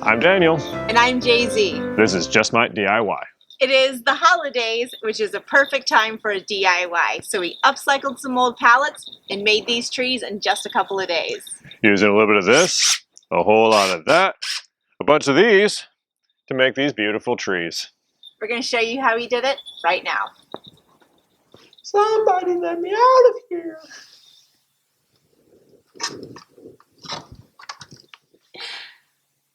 I'm Daniel. And I'm Jay-Z. This is Just My DIY. It is the holidays, which is a perfect time for a DIY. So we upcycled some old pallets and made these trees in just a couple of days. Using a little bit of this, a whole lot of that, a bunch of these to make these beautiful trees. We're going to show you how we did it right now. Somebody let me out of here.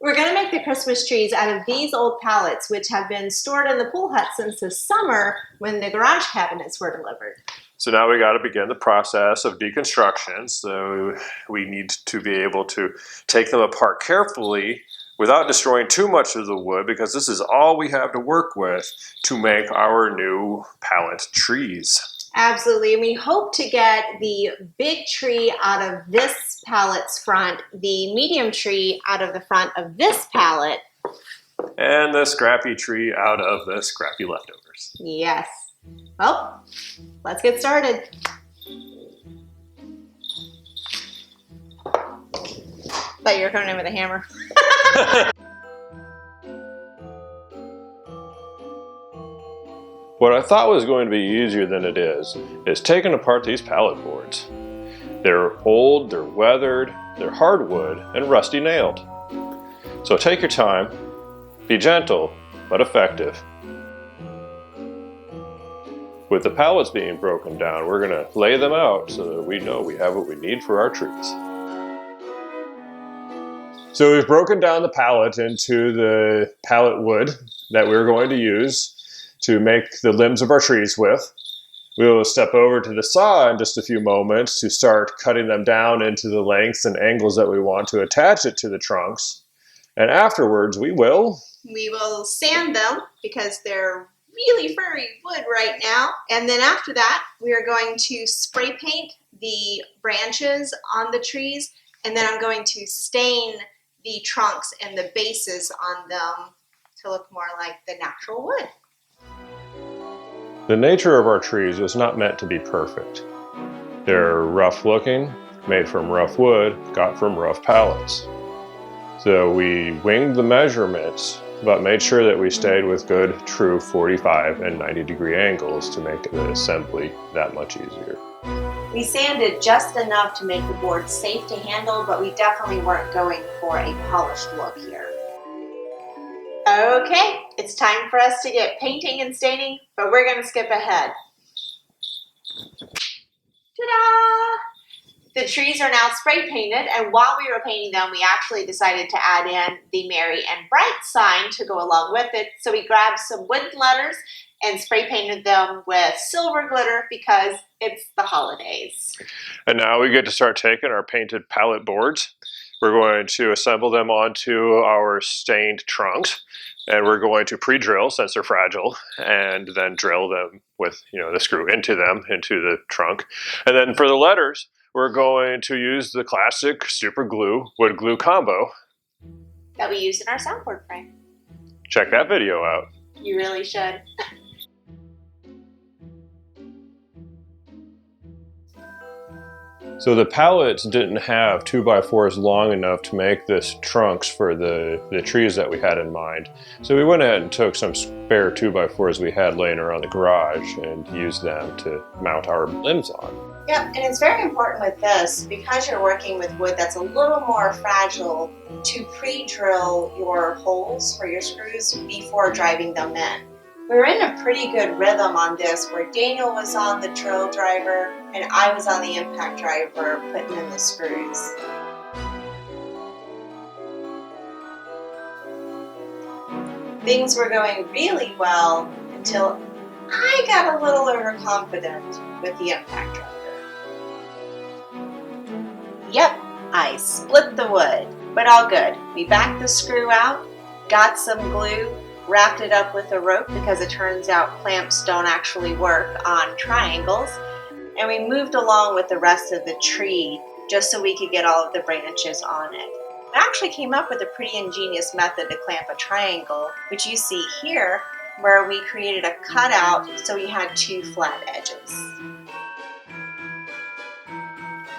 We're going to make the Christmas trees out of these old pallets, which have been stored in the pool hut since the summer when the garage cabinets were delivered. So now we got to begin the process of deconstruction. So we need to be able to take them apart carefully without destroying too much of the wood, because this is all we have to work with to make our new pallet trees. Absolutely, and we hope to get the big tree out of this pallet's front, the medium tree out of the front of this pallet, and the scrappy tree out of the scrappy leftovers. Yes. Well, let's get started. Thought you were coming in with a hammer. What I thought was going to be easier than it is taking apart these pallet boards. They're old, they're weathered, they're hardwood, and rusty nailed. So take your time, be gentle, but effective. With the pallets being broken down, we're going to lay them out so that we know we have what we need for our trees. So we've broken down the pallet into the pallet wood that we're going to use to make the limbs of our trees with. We will step over to the saw in just a few moments to start cutting them down into the lengths and angles that we want to attach it to the trunks. And afterwards we will sand them because they're really furry wood right now. And then after that, we are going to spray paint the branches on the trees. And then I'm going to stain the trunks and the bases on them to look more like the natural wood. The nature of our trees was not meant to be perfect. They're rough looking, made from rough wood, got from rough pallets. So we winged the measurements, but made sure that we stayed with good, true 45 and 90 degree angles to make the assembly that much easier. We sanded just enough to make the board safe to handle, but we definitely weren't going for a polished look here. Okay, it's time for us to get painting and staining, but we're going to skip ahead. Ta-da! The trees are now spray painted, and while we were painting them, we actually decided to add in the Merry and Bright sign to go along with it. So we grabbed some wooden letters and spray painted them with silver glitter because it's the holidays. And now we get to start taking our painted pallet boards. We're going to assemble them onto our stained trunks, and we're going to pre-drill since they're fragile, and then drill them with the screw into the trunk. And then for the letters, we're going to use the classic super glue wood glue combo that we used in our soundboard frame. Check that video out. You really should. So the pallets didn't have 2x4s long enough to make this trunks for the trees that we had in mind. So we went ahead and took some spare 2x4s we had laying around the garage and used them to mount our limbs on. Yep, and it's very important with this, because you're working with wood that's a little more fragile, to pre-drill your holes for your screws before driving them in. We were in a pretty good rhythm on this, where Daniel was on the drill driver and I was on the impact driver putting in the screws. Things were going really well until I got a little overconfident with the impact driver. Yep, I split the wood, but all good. We backed the screw out, got some glue, wrapped it up with a rope because it turns out clamps don't actually work on triangles, and we moved along with the rest of the tree just so we could get all of the branches on it. I actually came up with a pretty ingenious method to clamp a triangle, which you see here, where we created a cutout so we had two flat edges.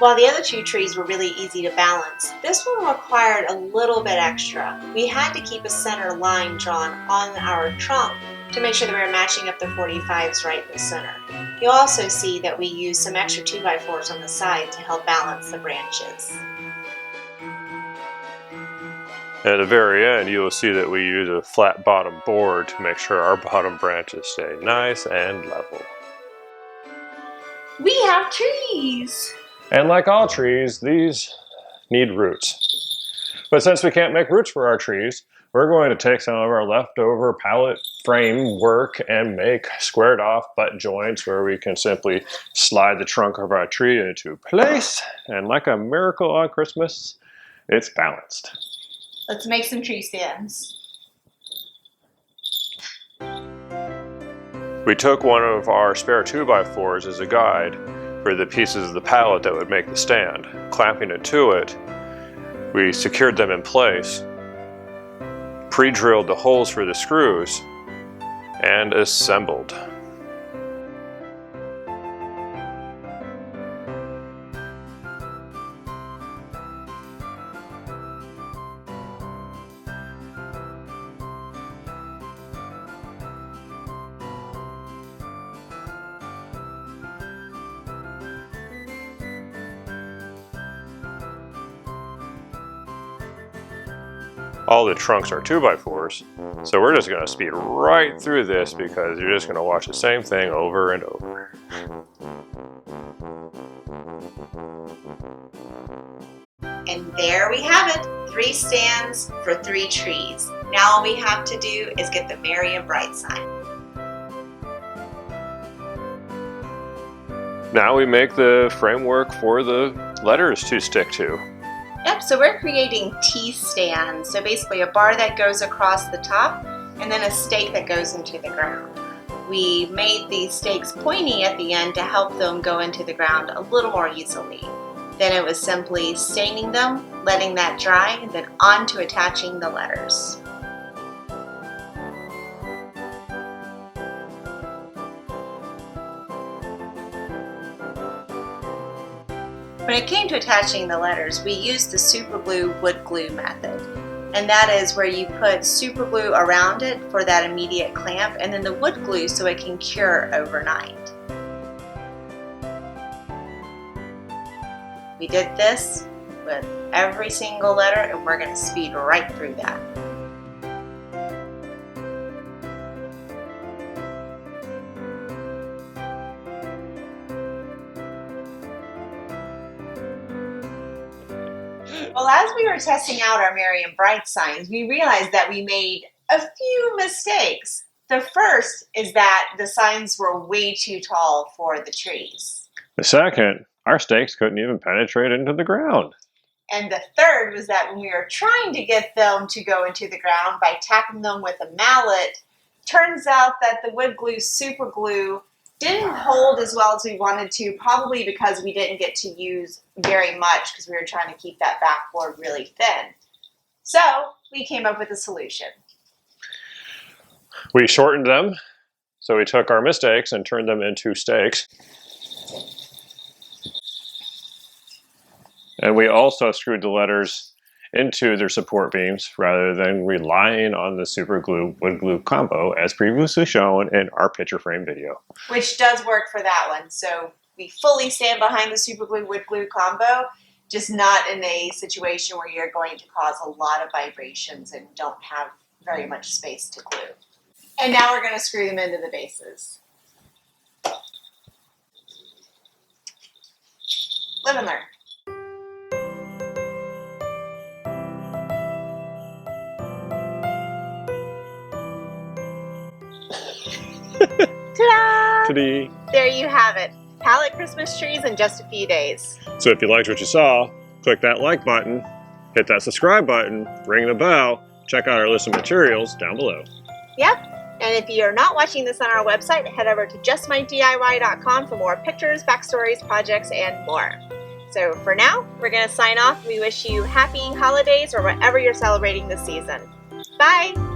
While the other two trees were really easy to balance, this one required a little bit extra. We had to keep a center line drawn on our trunk to make sure that we were matching up the 45s right in the center. You'll also see that we used some extra 2x4s on the side to help balance the branches. At the very end, you will see that we use a flat bottom board to make sure our bottom branches stay nice and level. We have trees! And like all trees, these need roots. But since we can't make roots for our trees, we're going to take some of our leftover pallet frame work and make squared off butt joints where we can simply slide the trunk of our tree into place. And like a miracle on Christmas, it's balanced. Let's make some tree stands. We took one of our spare 2x4s as a guide for the pieces of the pallet that would make the stand. Clamping it to it, we secured them in place, pre-drilled the holes for the screws, and assembled. All the trunks are 2x4s, so we're just going to speed right through this because you're just going to watch the same thing over and over. And there we have it, 3 stands for 3 trees. Now all we have to do is get the merry and bright sign. Now we make the framework for the letters to stick to. Yep, so we're creating T stands. So basically a bar that goes across the top and then a stake that goes into the ground. We made these stakes pointy at the end to help them go into the ground a little more easily. Then it was simply staining them, letting that dry, and then on to attaching the letters. When it came to attaching the letters, we used the super glue wood glue method. And that is where you put super glue around it for that immediate clamp and then the wood glue so it can cure overnight. We did this with every single letter and we're going to speed right through that. Well, as we were testing out our merry and bright signs, we realized that we made a few mistakes. The first is that the signs were way too tall for the trees. The second, our stakes couldn't even penetrate into the ground. And the third was that when we were trying to get them to go into the ground by tapping them with a mallet, turns out that the wood glue super glue didn't hold as well as we wanted to, probably because we didn't get to use very much because we were trying to keep that backboard really thin. So we came up with a solution. We shortened them, so we took our mistakes and turned them into stakes. And we also screwed the letters into their support beams rather than relying on the super glue wood glue combo as previously shown in our picture frame video. Which does work for that one. So we fully stand behind the super glue wood glue combo, just not in a situation where you're going to cause a lot of vibrations and don't have very much space to glue. And now we're going to screw them into the bases. Live and learn. Ta-da! Ta-dee. There you have it. Pallet Christmas trees in just a few days. So if you liked what you saw, click that like button, hit that subscribe button, ring the bell, check out our list of materials down below. Yep. And if you're not watching this on our website, head over to justmydiy.com for more pictures, backstories, projects, and more. So for now, we're going to sign off. We wish you happy holidays or whatever you're celebrating this season. Bye!